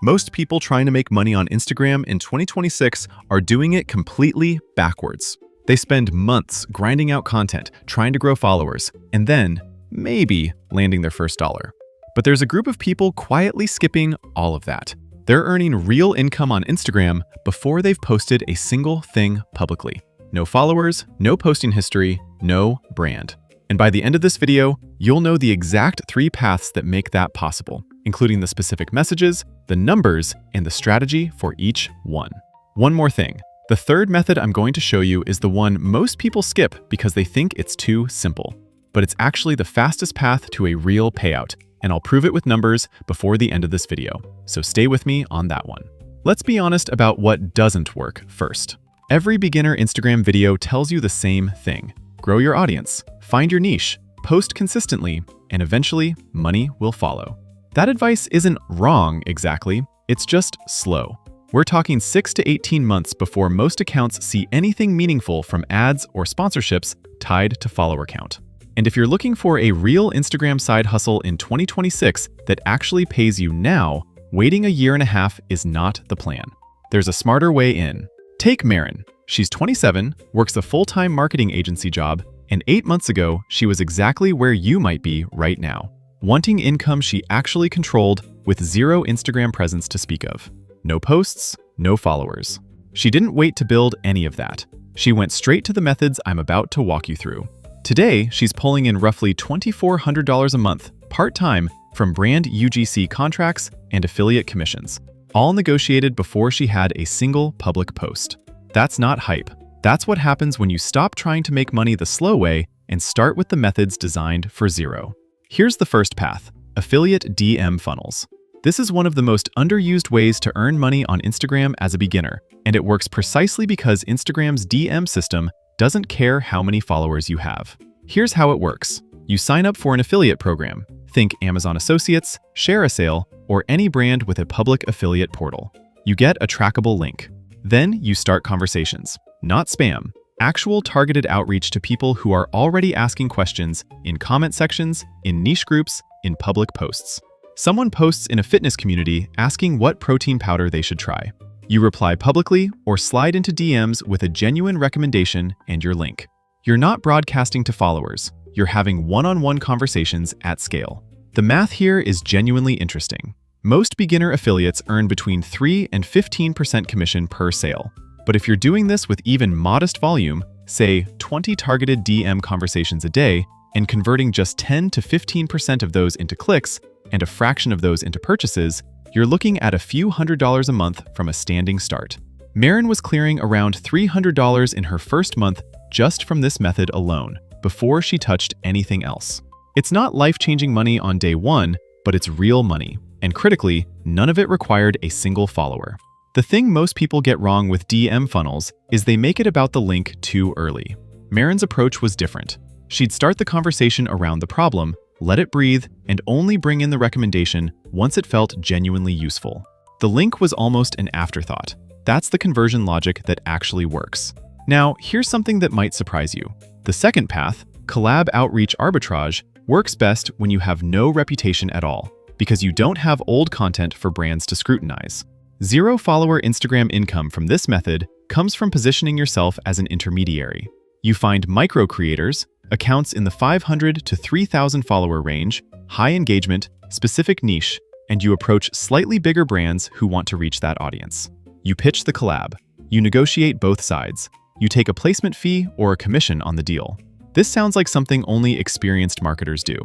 Most people trying to make money on Instagram in 2026 are doing it completely backwards. They spend months grinding out content, trying to grow followers, and then, maybe, landing their first dollar. But there's a group of people quietly skipping all of that. They're earning real income on Instagram before they've posted a single thing publicly. No followers, no posting history, no brand. And by the end of this video, you'll know the exact 3 paths that make that possible, including the specific messages, the numbers, and the strategy for each one. One more thing. The third method I'm going to show you is the one most people skip because they think it's too simple. But it's actually the fastest path to a real payout, and I'll prove it with numbers before the end of this video. So stay with me on that one. Let's be honest about what doesn't work first. Every beginner Instagram video tells you the same thing. Grow your audience, find your niche, post consistently, and eventually money will follow. That advice isn't wrong exactly, it's just slow. We're talking 6 to 18 months before most accounts see anything meaningful from ads or sponsorships tied to follower count. And if you're looking for a real Instagram side hustle in 2026 that actually pays you now, waiting a year and a half is not the plan. There's a smarter way in. Take Maren. She's 27, works a full-time marketing agency job, and 8 months ago, she was exactly where you might be right now, wanting income she actually controlled with zero Instagram presence to speak of. No posts, no followers. She didn't wait to build any of that. She went straight to the methods I'm about to walk you through. Today, she's pulling in roughly $2,400 a month, part-time, from brand UGC contracts and affiliate commissions, all negotiated before she had a single public post. That's not hype. That's what happens when you stop trying to make money the slow way and start with the methods designed for zero. Here's the first path: affiliate DM funnels. This is one of the most underused ways to earn money on Instagram as a beginner, and it works precisely because Instagram's DM system doesn't care how many followers you have. Here's how it works. You sign up for an affiliate program. Think Amazon Associates, Share a Sale, or any brand with a public affiliate portal. You get a trackable link. Then you start conversations. Not spam. Actual targeted outreach to people who are already asking questions in comment sections, in niche groups, in public posts. Someone posts in a fitness community asking what protein powder they should try. You reply publicly or slide into DMs with a genuine recommendation and your link. You're not broadcasting to followers. You're having one-on-one conversations at scale. The math here is genuinely interesting. Most beginner affiliates earn between 3 and 15% commission per sale. But if you're doing this with even modest volume, say 20 targeted DM conversations a day, and converting just 10 to 15% of those into clicks and a fraction of those into purchases, you're looking at a few $100s a month from a standing start. Maren was clearing around $300 in her first month just from this method alone, before she touched anything else. It's not life-changing money on day one, but it's real money. And critically, none of it required a single follower. The thing most people get wrong with DM funnels is they make it about the link too early. Maren's approach was different. She'd start the conversation around the problem, let it breathe, and only bring in the recommendation once it felt genuinely useful. The link was almost an afterthought. That's the conversion logic that actually works. Now, here's something that might surprise you. The second path, Collab outreach arbitrage, works best when you have no reputation at all, because you don't have old content for brands to scrutinize. Zero-follower Instagram income from this method comes from positioning yourself as an intermediary. You find micro-creators, accounts in the 500 to 3,000 follower range, high engagement, specific niche, and you approach slightly bigger brands who want to reach that audience. You pitch the collab. You negotiate both sides. You take a placement fee or a commission on the deal. This sounds like something only experienced marketers do.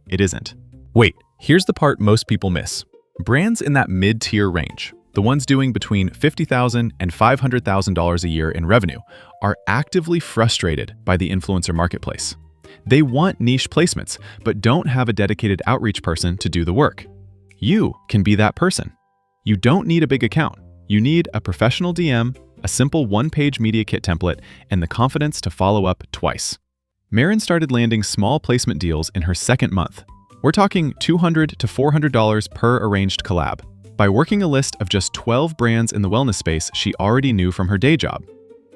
It isn't. Wait, here's the part most people miss. Brands in that mid-tier range, the ones doing between $50,000 and $500,000 a year in revenue, are actively frustrated by the influencer marketplace. They want niche placements, but don't have a dedicated outreach person to do the work. You can be that person. You don't need a big account. You need a professional DM, a simple one-page media kit template, and the confidence to follow up twice. Maren started landing small placement deals in her second month. We're talking $200 to $400 per arranged collab, by working a list of just 12 brands in the wellness space she already knew from her day job.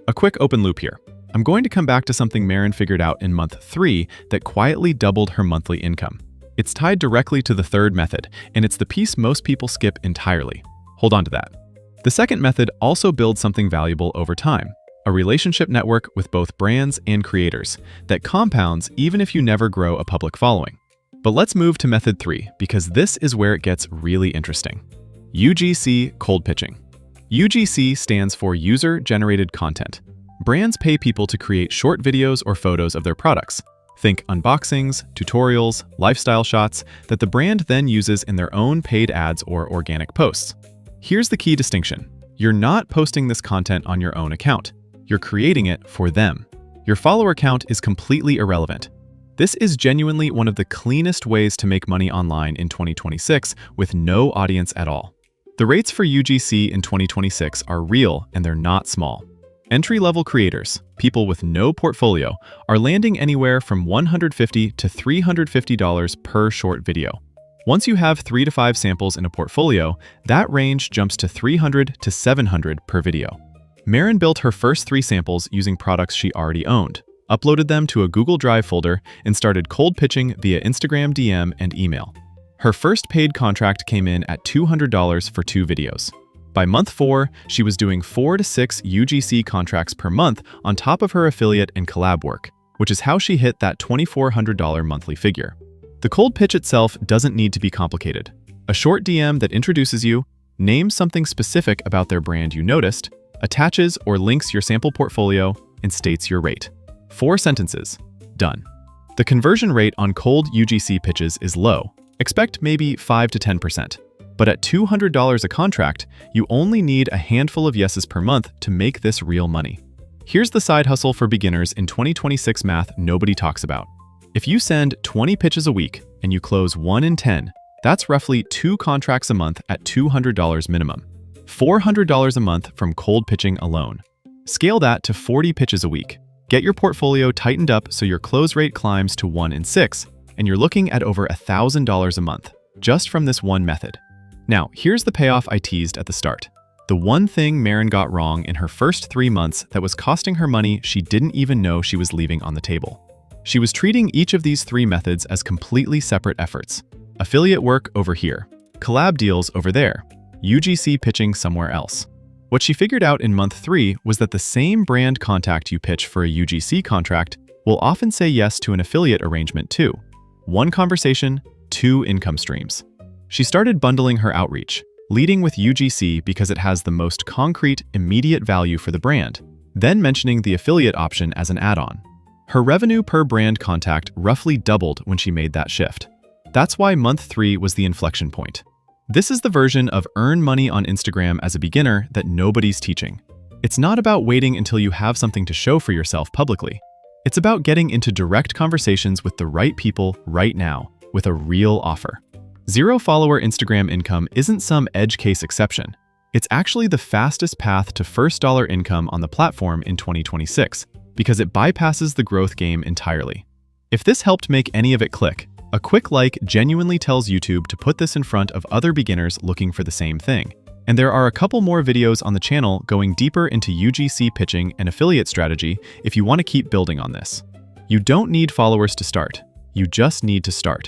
A quick open loop here. I'm going to come back to something Maren figured out in month 3 that quietly doubled her monthly income. It's tied directly to the third method, and it's the piece most people skip entirely. Hold on to that. The second method also builds something valuable over time, a relationship network with both brands and creators that compounds even if you never grow a public following. But let's move to method 3 because this is where it gets really interesting. UGC cold pitching. UGC stands for user-generated content. Brands pay people to create short videos or photos of their products. Think unboxings, tutorials, lifestyle shots that the brand then uses in their own paid ads or organic posts. Here's the key distinction. You're not posting this content on your own account. You're creating it for them. Your follower count is completely irrelevant. This is genuinely one of the cleanest ways to make money online in 2026 with no audience at all. The rates for UGC in 2026 are real and they're not small. Entry-level creators, people with no portfolio, are landing anywhere from $150 to $350 per short video. Once you have 3 to 5 samples in a portfolio, that range jumps to $300 to $700 per video. Maren built her first 3 samples using products she already owned, uploaded them to a Google Drive folder, and started cold pitching via Instagram DM and email. Her first paid contract came in at $200 for 2 videos. By month 4, she was doing 4 to 6 UGC contracts per month on top of her affiliate and collab work, which is how she hit that $2,400 monthly figure. The cold pitch itself doesn't need to be complicated. A short DM that introduces you, names something specific about their brand you noticed, attaches or links your sample portfolio, and states your rate. 4 sentences. Done. The conversion rate on cold UGC pitches is low. Expect maybe 5 to 10%. But at $200 a contract, you only need a handful of yeses per month to make this real money. Here's the side hustle for beginners in 2026 math nobody talks about. If you send 20 pitches a week and you close 1 in 10, that's roughly 2 contracts a month at $200 minimum. $400 a month from cold pitching alone. Scale that to 40 pitches a week. Get your portfolio tightened up so your close rate climbs to 1 in 6, and you're looking at over $1,000 a month, just from this one method. Now, here's the payoff I teased at the start. The one thing Maren got wrong in her first 3 months that was costing her money she didn't even know she was leaving on the table. She was treating each of these 3 methods as completely separate efforts. Affiliate work over here, collab deals over there, UGC pitching somewhere else. What she figured out in month 3 was that the same brand contact you pitch for a UGC contract will often say yes to an affiliate arrangement too. 1 conversation, 2 income streams. She started bundling her outreach, leading with UGC because it has the most concrete, immediate value for the brand, then mentioning the affiliate option as an add-on. Her revenue per brand contact roughly doubled when she made that shift. That's why month 3 was the inflection point. This is the version of earn money on Instagram as a beginner that nobody's teaching. It's not about waiting until you have something to show for yourself publicly. It's about getting into direct conversations with the right people right now with a real offer. 0 follower Instagram income isn't some edge case exception. It's actually the fastest path to first dollar income on the platform in 2026 because it bypasses the growth game entirely. If this helped make any of it click, a quick like genuinely tells YouTube to put this in front of other beginners looking for the same thing. And there are a couple more videos on the channel going deeper into UGC pitching and affiliate strategy if you want to keep building on this. You don't need followers to start. You just need to start.